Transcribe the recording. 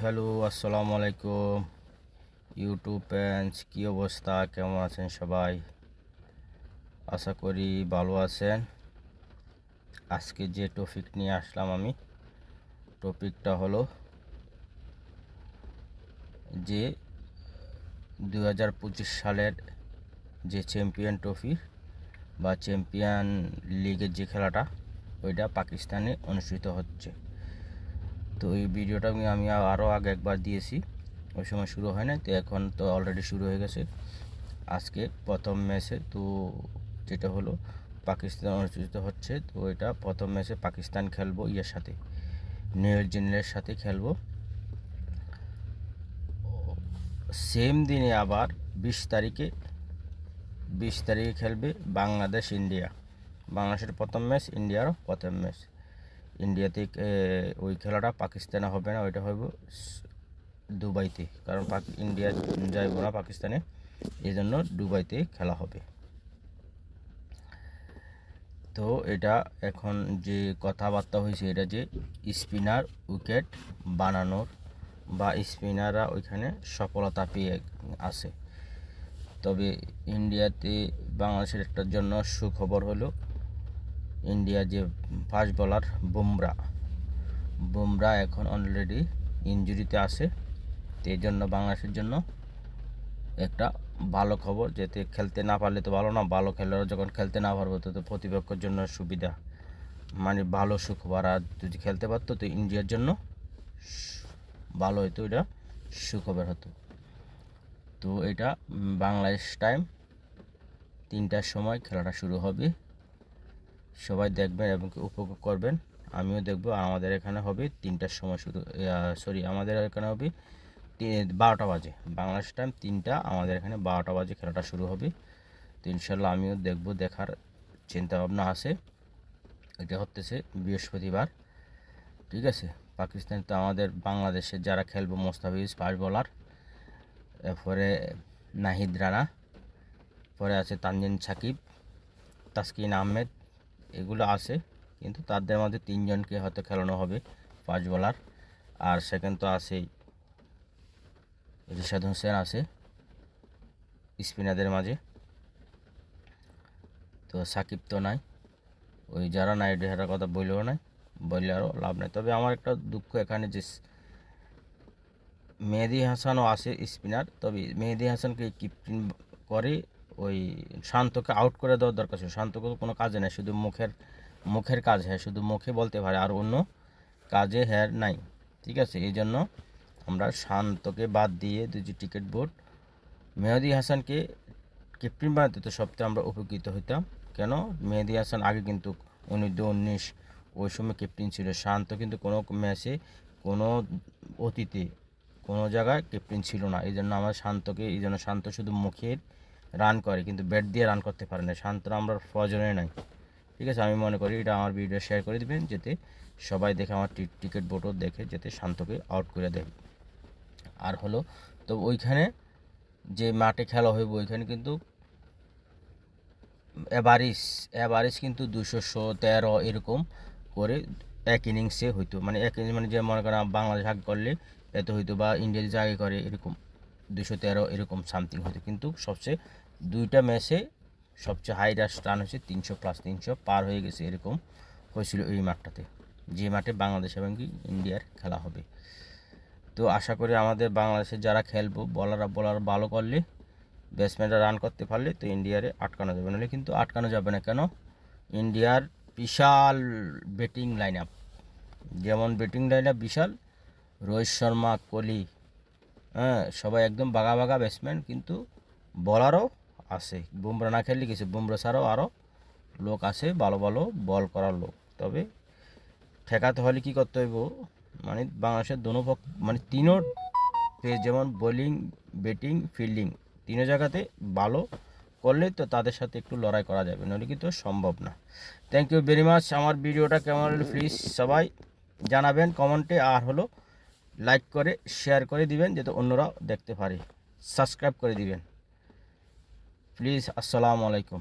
Hello, আসসালামু আলাইকুম YouTube fans, কী অবস্থা, কেমন আছেন সবাই? আশা করি ভালো আছেন। আজকে যে টপিক নিয়ে আসলাম আমি, টপিকটা হলো যে 2025 সালের যে চ্যাম্পিয়ন ট্রফি বা চ্যাম্পিয়ন লিগের যে খেলাটা, ওইটা পাকিস্তানে অনুষ্ঠিত হচ্ছে। তো এই ভিডিওটা আমি আরও আগে একবার দিয়েছি, ওই সময় শুরু হয় না, তো এখন তো অলরেডি শুরু হয়ে গেছে। আজকে প্রথম ম্যাচে তো যেটা হলো পাকিস্তান অনুষ্ঠিত হচ্ছে, তো এটা প্রথম ম্যাচে পাকিস্তান খেলবো ইয়ের সাথে, নিউজিল্যান্ডের সাথে খেলবো। সেম দিনে আবার 20 তারিখে খেলবে বাংলাদেশ ইন্ডিয়া। বাংলাদেশের প্রথম ম্যাচ, ইন্ডিয়ারও প্রথম ম্যাচ। ইন্ডিয়াতে ওই খেলাটা পাকিস্তানে হবে না, ওইটা হবে দুবাইতে, কারণ ইন্ডিয়া যাইব না পাকিস্তানে, এই জন্য দুবাইতে খেলা হবে। তো এটা এখন যে কথাবার্তা হয়েছে, এটা যে স্পিনার উইকেট বানানোর বা স্পিনাররা ওইখানে সফলতা পেয়ে আছে। তবে ইন্ডিয়াতে বাংলাদেশের একটার জন্য সুখবর হলো, ইন্ডিয়া যে ফাস্ট বোলার বুমরা এখন অলরেডি ইনজুরিতে আছে। তো এই জন্য বাংলাদেশের জন্য একটা ভালো খবর, যেতে খেলতে না পারলে তো ভালো না, ভালো খেলোয়াড় যখন খেলতে না পারবো তো প্রতিপক্ষের জন্য সুবিধা, মানে ভালো সুখবর। আর যদি খেলতে পারতো তো ইন্ডিয়ার জন্য ভালো হতো, এটা সুখবর হতো। তো এটা বাংলাদেশ টাইম 3টার সময় খেলাটা শুরু হবে। সবাই দেখবেন এবং উপভোগ করবেন, আমিও দেখবো। আমাদের এখানে হবে 3টার সময় শুরু, আমাদের এখানে হবে 12টা বাজে, বাংলাদেশ টাইম 3টা, আমাদের এখানে 12টা বাজে খেলাটা শুরু হবে। তো ইনশাল্লাহ আমিও দেখবো, দেখার চিন্তা ভাবনা আছে। এটা হতেছে বৃহস্পতিবার, ঠিক আছে। পাকিস্তান তো আমাদের বাংলাদেশের যারা খেলবো, মোস্তাফিজ ফাস্ট বোলার, এরপরে নাহিদ রানা, পরে আছে তানজিদ সাকিব, তাসকিন আহমেদ, এগুলো আছে। কিন্তু তাদের মধ্যে 3জনকে হয়তো খেলানো হবে ফাস্ট বোলার। আর সেকেন্ড তো আছেই রিশাদ হোসেন আছে স্পিনারদের মাঝে। তো সাকিব তো নাই, ওই যারা নাই ডেহারার কথা বললেও নাই, বললে আরও লাভ নেই। তবে আমার একটা দুঃখ এখানে যে মেহেদী হাসানও আছে স্পিনার, তবে মেহেদী হাসানকে ক্যাপ্টেন করে ওই শান্তকে আউট করে দেওয়ার দরকার ছিল। শান্তকে কোনো কাজে নেই, শুধু মুখের কাজ, হ্যাঁ শুধু মুখে বলতে পারে, আর অন্য কাজে হ্যাঁ নাই, ঠিক আছে। এই জন্য আমরা শান্তকে বাদ দিয়ে দুটি টিকিট বোর্ড মেহেদী হাসানকে ক্যাপ্টেন বানাতে তো সবথেকে আমরা উপকৃত হইতাম। কেন, মেহেদী হাসান আগে কিন্তু 2019 ওই সময় ক্যাপ্টেন ছিল। শান্ত কিন্তু কোনো ম্যাচে, কোনো অতীতে কোনো জায়গায় ক্যাপ্টেন ছিল না। এই জন্য আমার শান্তকে, এই জন্য শান্ত শুধু মুখের রান করে, কিন্তু ব্যাট দিয়ে রান করতে পারে না। শান্তরা আমরা প্রয়োজনে নাই, ঠিক আছে। আমি মনে করি এটা আমার ভিডিও শেয়ার করে দিবেন, যাতে সবাই দেখে, আমার টিকিট বোর্ডও দেখে, যাতে শান্তকে আউট করে দেয়। আর হলো তো ওইখানে যে মাঠে খেলা হইব, ওইখানে কিন্তু অ্যাভারেজ কিন্তু 213 এরকম করে এক ইনিংসে হইতো, মানে এক ইনিংস, মানে যে মনে করেন বাংলাদেশ আগে করলে এত হইতো, বা ইন্ডিয়া যে আগে করে এরকম 213 এরকম সামথিং হইতো। কিন্তু সবচেয়ে 2টা ম্যাচে সবচেয়ে হাই রান হয়েছে 300+, 300 পার হয়ে গেছে, এরকম হয়েছিল এই মাঠটাতে, যে মাঠে বাংলাদেশ এবং ইন্ডিয়ার খেলা হবে। তো আশা করি আমাদের বাংলাদেশের যারা খেলবো, বলার ভালো করলে, ব্যাটসম্যানরা রান করতে পারলে তো ইন্ডিয়ারে আটকানো যাবে, নাহলে কিন্তু আটকানো যাবে না। কেন, ইন্ডিয়ার বিশাল ব্যাটিং লাইন আপ, যেমন ব্যাটিং লাইন আপ বিশাল, রোহিত শর্মা, কোহলি, হ্যাঁ সবাই একদম বাঘা বাঘা ব্যাটসম্যান, কিন্তু বলারও আছে। বুমরা না খেললে কিছু, বুমরা ছাড়াও আরও লোক আছে, ভালো ভালো বল করার লোক। তবে ঠেকাতে হলে কী করতে হইব, মানে বাংলাদেশের দোনো পক্ষ, মানে তিনও পেজ, যেমন বোলিং, ব্যাটিং, ফিল্ডিং, তিনও জায়গাতে ভালো করলে তো তাদের সাথে একটু লড়াই করা যাবে, নাহলে কিন্তু সম্ভব না। Thank you very much. আমার ভিডিওটা কেমন হলো প্লিজ সবাই জানাবেন কমেন্টে, আর হলো লাইক করে শেয়ার করে দিবেন, যাতে অন্যরাও দেখতে পারে। সাবস্ক্রাইব করে দিবেন প্লিজ। আসসালামু আলাইকুম।